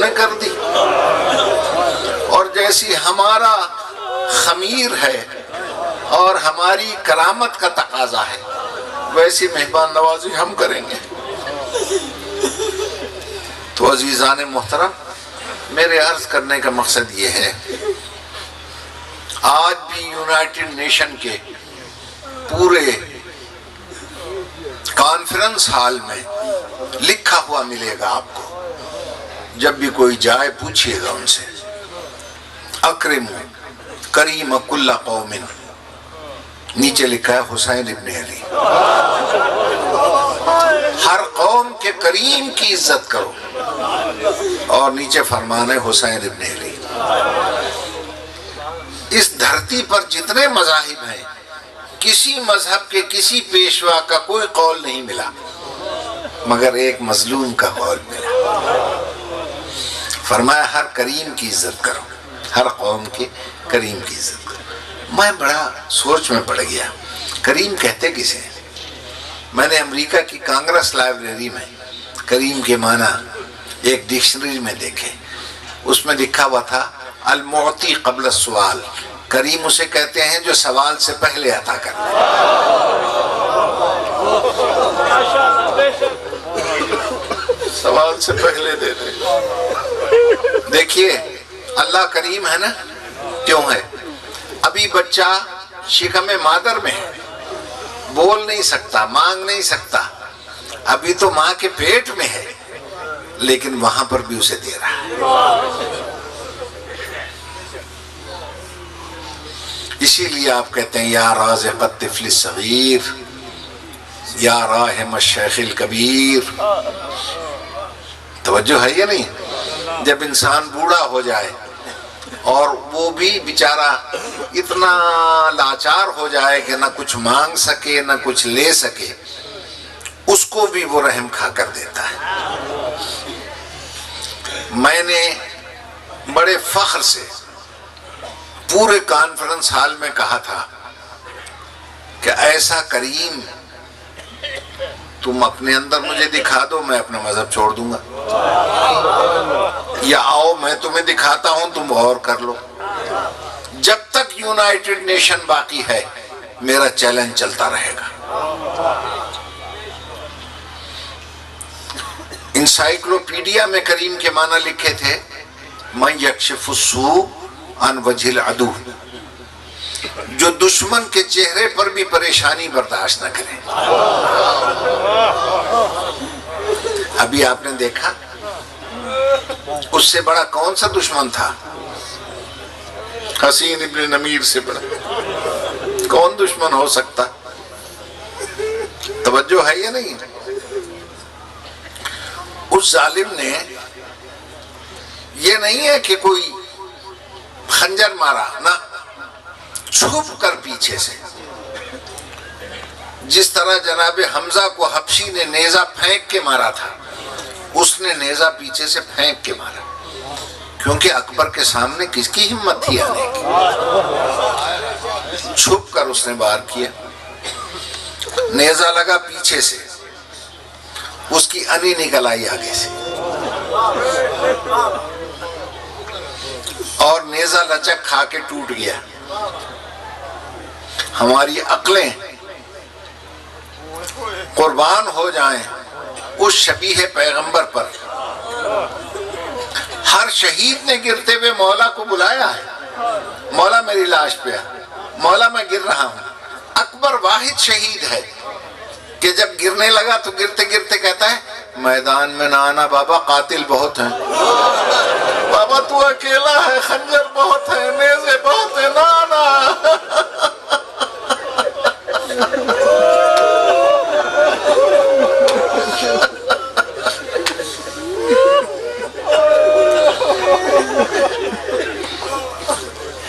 نے کر دی، اور جیسی ہمارا خمیر ہے اور ہماری کرامت کا تقاضا ہے ویسی مہمان نوازی ہم کریں گے۔ تو عزیزان محترم، میرے عرض کرنے کا مقصد یہ ہے، آج بھی یونائٹڈ نیشن کے پورے کانفرنس ہال میں لکھا ہوا ملے گا آپ کو، جب بھی کوئی جائے پوچھئے گا ان سے، اکرم کریم کل قوم، نیچے لکھا ہے حسین ابن علی، ہر قوم کے کریم کی عزت کرو، اور نیچے فرمان ہے حسین ابن علی۔ اس دھرتی پر جتنے مذاہب ہیں، کسی مذہب کے کسی پیشوا کا کوئی قول نہیں ملا مگر ایک مظلوم کا قول ملا، فرمایا ہر کریم کی عزت کرو، ہر قوم کے کریم کی عزت کرو۔ میں بڑا سوچ میں پڑ گیا، کریم کہتے کسے؟ میں نے امریکہ کی کانگریس لائبریری میں کریم کے معنی ایک ڈکشنری میں دیکھے، اس میں لکھا ہوا تھا المعطی قبل السؤال، کریم اسے کہتے ہیں جو سوال سے پہلے عطا کرتا ہے۔ سوال سے پہلے دے دے۔ دیکھیے اللہ کریم ہے نا، کیوں ہے؟ ابھی بچہ شکم مادر میں ہے، بول نہیں سکتا، مانگ نہیں سکتا، ابھی تو ماں کے پیٹ میں ہے، لیکن وہاں پر بھی اسے دے رہا ہے۔ اسی لیے آپ کہتے ہیں یا رازق الطفل الصغیر، یا راحم الشیخ الکبیر۔ توجہ ہے یا نہیں؟ جب انسان بوڑھا ہو جائے اور وہ بھی بیچارہ اتنا لاچار ہو جائے کہ نہ کچھ مانگ سکے نہ کچھ لے سکے، اس کو بھی وہ رحم کھا کر دیتا ہے۔ میں نے بڑے فخر سے پورے کانفرنس ہال میں کہا تھا کہ ایسا کریم تم اپنے اندر مجھے دکھا دو، میں اپنا مذہب چھوڑ دوں گا، یا آؤ میں تمہیں دکھاتا ہوں تم غور کر لو۔ جب تک یونائٹڈ نیشن باقی ہے میرا چیلنج چلتا رہے گا۔ انسائکلوپیڈیا میں کریم کے معنی لکھے تھے من یکشف السوء عن وجہ العدو، جو دشمن کے چہرے پر بھی پریشانی برداشت نہ کرے۔ ابھی آپ نے دیکھا اس سے بڑا کون سا دشمن تھا؟ حسین ابن نمیر سے بڑا کون دشمن ہو سکتا؟ توجہ ہے یا نہیں؟ اس ظالم نے یہ نہیں ہے کہ کوئی خنجر مارا، نہ، چھپ کر پیچھے سے، جس طرح جناب حمزہ کو حبشی نے نیزہ پھینک کے مارا تھا، اس نے نیزہ پیچھے سے پھینک کے مارا، کیونکہ اکبر کے سامنے کس کی ہمت تھی آنے کی؟ چھپ کر اس نے وار کیا، نیزہ لگا پیچھے سے، اس کی انی نکل آئی آگے سے، اور نیزہ لچک کھا کے ٹوٹ گیا۔ ہماری عقلیں قربان ہو جائیں اس شبیہ پیغمبر پر۔ ہر شہید نے گرتے ہوئے مولا کو بلایا ہے، مولا میری لاش پہ آ، مولا میں گر رہا ہوں۔ اکبر واحد شہید ہے کہ جب گرنے لگا تو گرتے گرتے کہتا ہے میدان میں نہ آنا بابا، قاتل بہت ہیں، بابا تو اکیلا ہے، خنجر بہت ہے، نیزے بہت ہیں، نہ آنا۔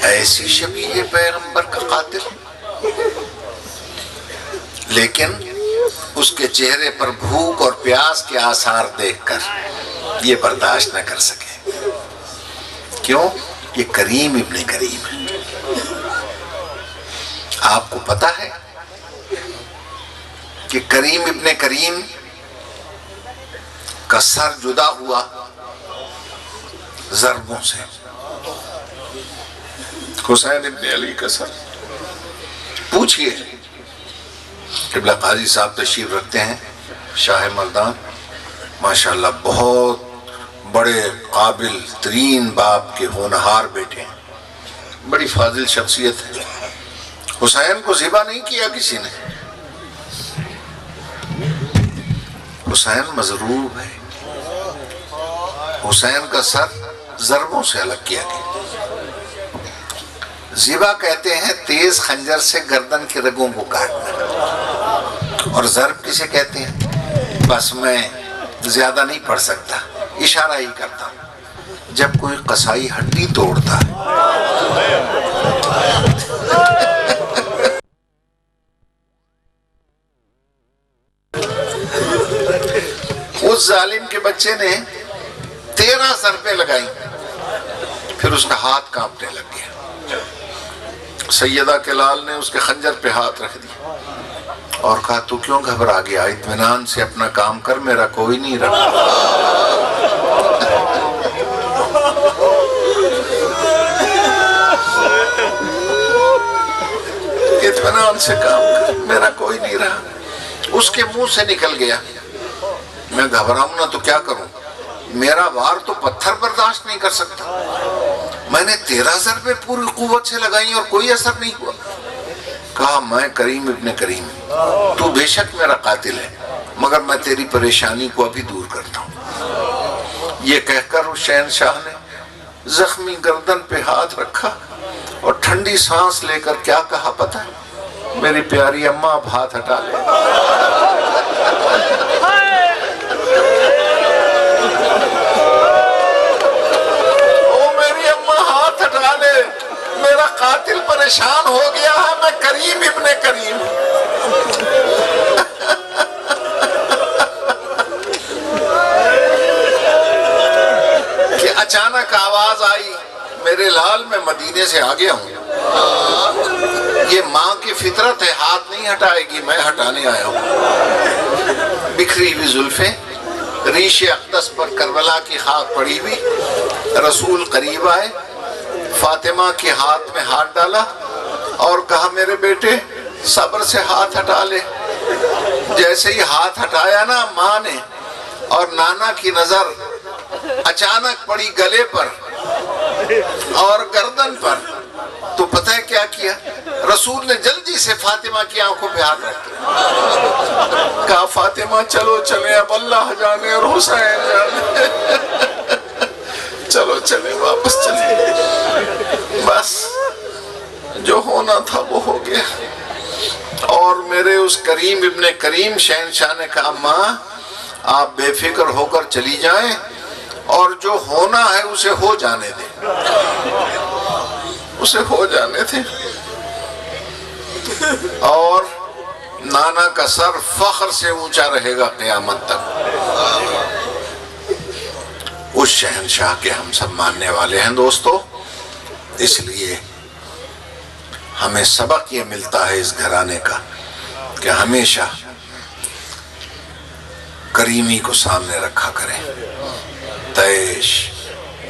ایسی شبیہ پیغمبر کا قاتل، لیکن اس کے چہرے پر بھوک اور پیاس کے آثار دیکھ کر یہ برداشت نہ کر سکے۔ کیوں؟ یہ کریم ابن کریم ہے۔ آپ کو پتا ہے کہ کریم ابن کریم کا سر جدا ہوا ضربوں سے۔ حسین ابن علی کا سر پوچھئے، قبلہ قاضی صاحب تشریف رکھتے ہیں، شاہ مردان ماشاءاللہ بہت بڑے قابل ترین باپ کے ہونہار بیٹے ہیں، بڑی فاضل شخصیت ہے۔ حسین کو ذبح نہیں کیا کسی نے، حسین مضروب ہے، حسین کا سر ضربوں سے الگ کیا گیا۔ ذبح کہتے ہیں تیز خنجر سے گردن کے رگوں کو کاٹنا، اور ضرب کسے کہتے ہیں؟ بس میں زیادہ نہیں پڑھ سکتا، اشارہ ہی کرتا ہوں، جب کوئی قصائی ہڈی توڑتا ہے۔ اس ظالم کے بچے نے 13 ضربیں لگائیں، پھر اس کا ہاتھ کانپنے لگ گیا۔ سیدہ کلال نے اس کے خنجر پہ ہاتھ رکھ دیا اور کہا تو کیوں گھبرا گیا؟ اطمینان سے اپنا کام کر، میرا کوئی نہیں رکھا۔ اطمینان سے کام کر، میرا کوئی نہیں رہا۔ اس کے منہ سے نکل گیا، میں گھبراؤں نہ تو کیا کروں، میرا وار تو پتھر برداشت نہیں کر سکتا۔ میں نے 13 ضربیں پوری قوت سے لگائیں اور کوئی اثر نہیں ہوا۔ کہا میں کریم ابن کریم، تو بے شک میرا قاتل ہے، مگر میں تیری پریشانی کو ابھی دور کرتا ہوں۔ یہ کہہ کر اس شہنشاہ نے زخمی گردن پہ ہاتھ رکھا اور ٹھنڈی سانس لے کر کیا کہا پتہ ہے؟ میری پیاری اماں اب ہاتھ ہٹا لے۔ میرا قاتل پریشان ہو گیا ہے، میں کریم ابن کریم۔ کہ اچانک آواز آئی، میرے لال میں مدینے سے آ گیا ہوں۔ یہ ماں کی فطرت ہے، ہاتھ نہیں ہٹائے گی، میں ہٹانے آیا ہوں۔ بکھری ہوئی زلفیں، ریش اقدس پر کربلا کی خاک پڑی ہوئی، رسول قریب آئے، فاطمہ کے ہاتھ میں ہاتھ ڈالا اور کہا میرے بیٹے صبر سے ہاتھ ہٹا لے۔ جیسے ہی ہاتھ ہٹایا نا ماں نے، اور نانا کی نظر اچانک پڑی گلے پر اور گردن پر، تو پتہ ہے کیا کیا؟ رسول نے جلدی سے فاطمہ کی آنکھوں پہ ہاتھ رکھا، کہا فاطمہ چلو چلیں، اب اللہ جانے اور حسین جانے، چلو چلیں واپس چلیں، بس جو ہونا تھا وہ ہو گیا۔ اور میرے اس کریم ابن کریم شہنشاہ نے کہا ماں آپ بے فکر ہو کر چلی جائیں، اور جو ہونا ہے اسے ہو جانے دیں، اسے ہو جانے دیں۔ اور نانا کا سر فخر سے اونچا رہے گا قیامت تک۔ اس شہنشاہ کے ہم سب ماننے والے ہیں دوستو، اس لیے ہمیں سبق یہ ملتا ہے اس گھرانے کا کہ ہمیشہ کریمی کو سامنے رکھا کریں۔ طیش،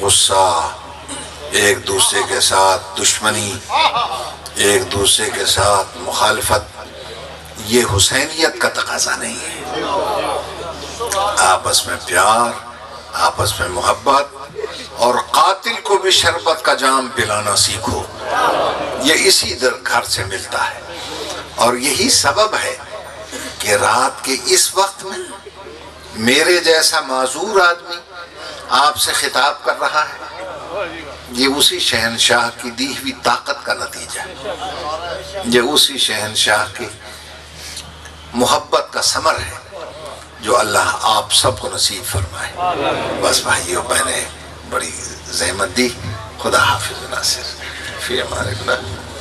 غصہ، ایک دوسرے کے ساتھ دشمنی، ایک دوسرے کے ساتھ مخالفت، یہ حسینیت کا تقاضا نہیں ہے۔ آپس میں پیار، آپس میں محبت، اور قاتل کو بھی شربت کا جام پلانا سیکھو، یہ اسی گھر سے ملتا ہے۔ اور یہی سبب ہے کہ رات کے اس وقت میں میرے جیسا معذور آدمی آپ سے خطاب کر رہا ہے، یہ اسی شہنشاہ کی دی ہوئی طاقت کا نتیجہ ہے، یہ اسی شہنشاہ کی محبت کا ثمر ہے جو اللہ آپ سب کو نصیب فرمائے۔ بس بھائیوں میں نے بڑی زحمت دی، خدا حافظ ناصر، فی امان اللہ۔